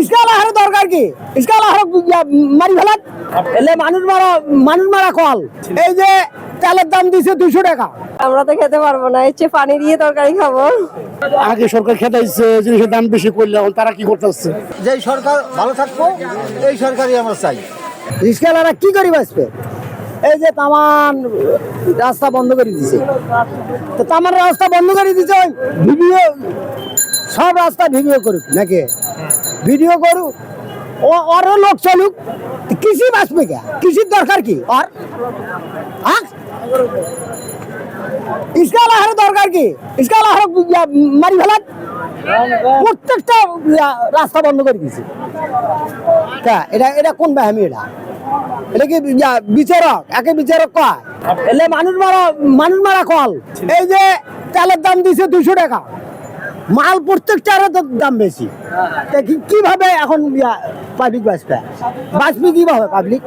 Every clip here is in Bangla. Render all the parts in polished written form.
ইসকাল আহার দরকার কি? ইসকাল আহার মারি ফেলাত এলে মানুষ মারা কল। এই যে তেলের দাম দিছে 200 টাকা, আমরা তো খেতে পারবো না, ইচ্ছে পানি দিয়ে তরকারি খাবো। আগে সরকার খেতাইছে, জিনিসের দাম বেশি করলে এখন তারা কি করতেছে? যে সরকার ভালো থাকবো এই সরকারই আমরা চাই। রিস্কাওয়ালারা কি করি বাঁচবে? এই যে তামান রাস্তা বন্ধ করে দিছে, তো তামান রাস্তা বন্ধ করে দিছে, ওই ভিডিও সব রাস্তা ভিডিও করুক নাকি? ভিডিও করুক, ওরও লোক চলুক, কৃষি বাঁচবে কে? কৃষির দরকার কি আর? ইসকাল আহার দরকার কি? ইসকাল আহার মারি ফেলাত প্রত্যেকটা রাস্তা বন্ধ করে দিছে। এটা কোন বাহামি? এটা কি বিচারক? একে বিচারক কয় এলে মানুষ মারা কল। এই যে তেলের দাম দিছে 200 টাকা, মাল প্রত্যেকটার দাম বেশি। কিভাবে এখন পাবলিক বাঁচবে কিভাবে পাবলিক?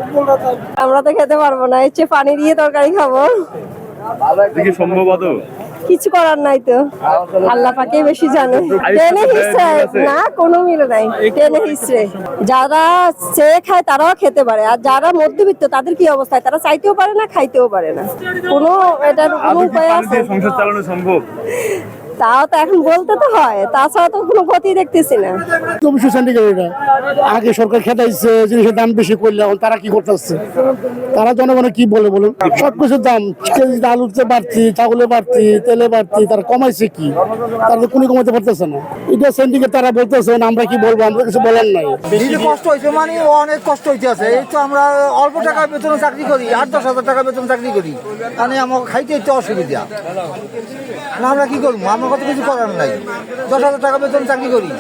আমরা তো খেতে পারবো না, ইচ্ছে পানি দিয়ে তরকারি খাবো। সম্ভবত কিছু করার নাই তো, আল্লাহ পাকে বেশি জানে। টেনে হিসছে না, কোনো মিলে নাই। টেনে হিসছে যারা চেয়ে খায় তারাও খেতে পারে, আর যারা মধ্যবিত্ত তাদের কি অবস্থায়? তারা চাইতেও পারে না, খাইতেও পারে না। কোনো এটার কোনো উপায় আছে? সংসার চালানো সম্ভব? তাও তো এখন বলতে তো হয়, তাছাড়া তো কোনো গতি দেখতেছি না। অবশ্যই সিন্ডিকেট। আগে সরকার খেতাইছে, জিনিসের দাম বেশি করলে এখন তারা কি করতেছে? তারা জনগণে কি বলে বলুন? সবকিছুর দাম, কেজিতে আলুতে বাড়তি, ছাগলে বাড়তি, তেলে বাড়তি, তারা কমাইছে কি? তারা তো কোনো কমাতে পারতেছে না। এটা সিন্ডিকেট তারা বলতেছেন, আমরা কি বলবো? আমরা কিছু বলার নাই। বেশি কষ্ট হয়েছে মানে অনেক কষ্ট হইতে আছে। এই তো আমরা অল্প টাকা বেতনে চাকরি করি, 8-10 হাজার টাকা বেতন চাকরি করি, মানে আমার খাইতে একটু অসুবিধা। না আমরা কি করবো? আমার কত কিছু করার নাই। 10,000 টাকা বেতন চাকরি করি,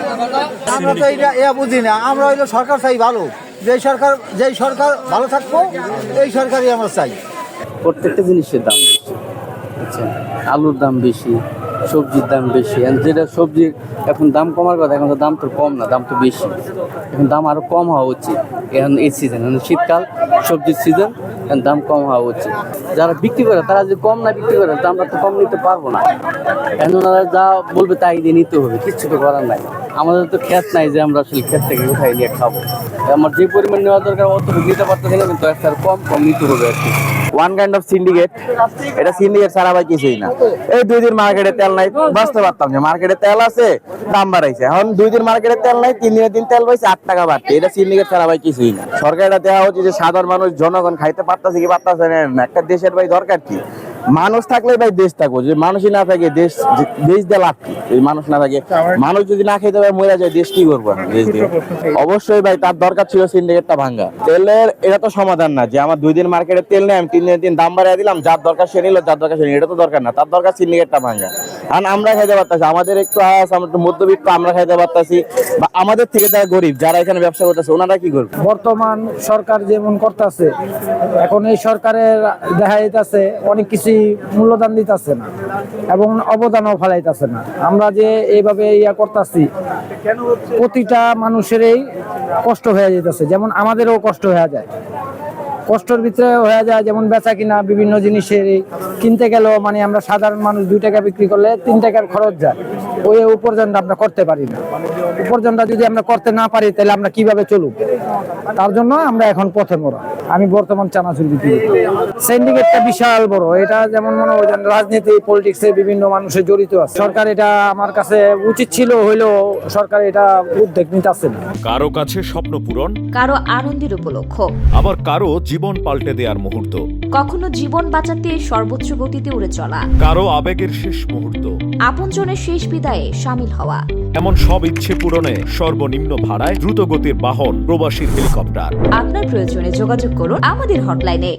আমরা তো এটা বুঝি না। আমরা হইলো সরকার চাই ভালো, যেই সরকার ভালো থাকবো এই সরকারই আমরা চাই। প্রত্যেকটা জিনিসের দাম বেশি, বুঝছেন? আলুর দাম বেশি, সবজির দাম বেশি। যেটা সবজির এখন দাম কমার কথা, এখন তো দাম তো কম না, দাম তো বেশি। এখন দাম আরও কম হওয়া উচিত। এখন এই সিজন, এখন শীতকাল, সবজির সিজন, এখন দাম কম হওয়া উচিত। যারা বিক্রি করে তারা যদি কম না বিক্রি করে, দামটা তো কম নিতে পারবো না। এখন ওনারা যা বলবে তাই দিয়ে নিতে হবে, কিচ্ছু তো করার নাই। আমাদের তো ক্ষেত নাই যে আমরা আসলে ক্ষেত থেকে উঠাই নিয়ে খাবো। আমার যে পরিমাণ নেওয়া দরকার অতটুকু নিতে পারতেছি না, কিন্তু একটা কম নিতে হবে আর কি। One kind of syndicate. এটা সিন্ডিকেট ছাড়া ভাই কিছুই না। এই 2 দিন মার্কেটে তেল নাই, বুঝতে পারতাম যে মার্কেটে তেল আছে, দাম বাড়াইছে। এখন 2 দিন মার্কেটে তেল নাই, 3 দিনের দিন তেল পাইছে 8 টাকা বাড়তে। এটা সিন্ডিকেট ছাড়া ভাই কিছুই না। সরকার এটা দেওয়া হচ্ছে যে সাধারণ মানুষ, জনগণ খাইতে পারতেছে কি পারতেছে না। একটা দেশের ভাই দরকার কি? মানুষ থাকলে ভাই দেশ থাকবো। যদি মানুষই না থাকে, দেশ দিয়ে লাভ কি? এই মানুষ না থাকে, মানুষ যদি না খেতে পারে মরে যায়, দেশ কি করবো? দেশ দিয়ে অবশ্যই ভাই তার দরকার ছিল সিন্ডিকেটটা ভাঙ্গা। তেলের এটা তো সমাধান না যে আমার 2 দিন মার্কেটে তেল নেই, আমি 3 দিনের দিন দাম বাড়িয়ে দিলাম, যার দরকার সে নিল, যার দরকার সে নিল। এটা তো দরকার না, তার দরকার সিন্ডিকেটটা ভাঙ্গা। কারণ আমরা খাইতে পারতেছি, আমাদের একটু আয়াস, আমরা একটু মধ্যবিত্ত, আমরা খাইতে পারতেছি। বা আমাদের থেকে যারা গরিব, যারা এখানে ব্যবসা করতেছে, ওনারা কি করবে? বর্তমান সরকার যেমন করতেছে, এখন এই সরকারের দেখা যাইতেছে অনেক কিছুই মূল্যদান দিতেছে না এবং অবদানও ফেলাইতেছে না। আমরা যে এইভাবে করতেছি, প্রতিটা মানুষেরই কষ্ট হয়ে যেতেছে, যেমন আমাদেরও কষ্ট হয়ে যায়। কষ্টের ভিতরে হয়ে যায়, যেমন বেচা কিনা বিভিন্ন জিনিসের কিনতে গেলেও মানে আমরা সাধারণ মানুষ 2 টাকা বিক্রি করলে 3 টাকার খরচ যায়। ওই উপার্জনটা আমরা করতে পারি না। উপার্জনটা যদি আমরা করতে না পারি, তাহলে আমরা কিভাবে চলুক? তার জন্য আমরা এখন পথে মোড়া। আমি বর্তমান চানাচুর বিক্রি করি। সিন্ডিকেটটা বিশাল বড়। এটা যেমন মনে হয় রাজনীতি, পলিটিক্সে বিভিন্ন মানুষের জড়িত আছে। সরকার এটা আমার কাছে উচিত ছিল, হইলেও সরকার এটা উদ্যোগ নিতেছে না। কারো কাছে স্বপ্ন পূরণ, কারো আনন্দের উপলক্ষ, আবার কারো জীবন পাল্টে দেওয়ার মুহূর্ত, কখনো জীবন বাঁচাতে সর্বোচ্চ গতিতে উড়ে চলা, কারো আবেগের শেষ মুহূর্ত, আপনজনের শেষ বিদায়ে শামিল হওয়া। এমন সব ইচ্ছে পূরণে সর্বনিম্ন ভাড়ায় দ্রুত গতির বাহন প্রবাসীর হেলিকপ্টার। আপনার প্রয়োজনে যোগাযোগ করুন আমাদের হটলাইনে।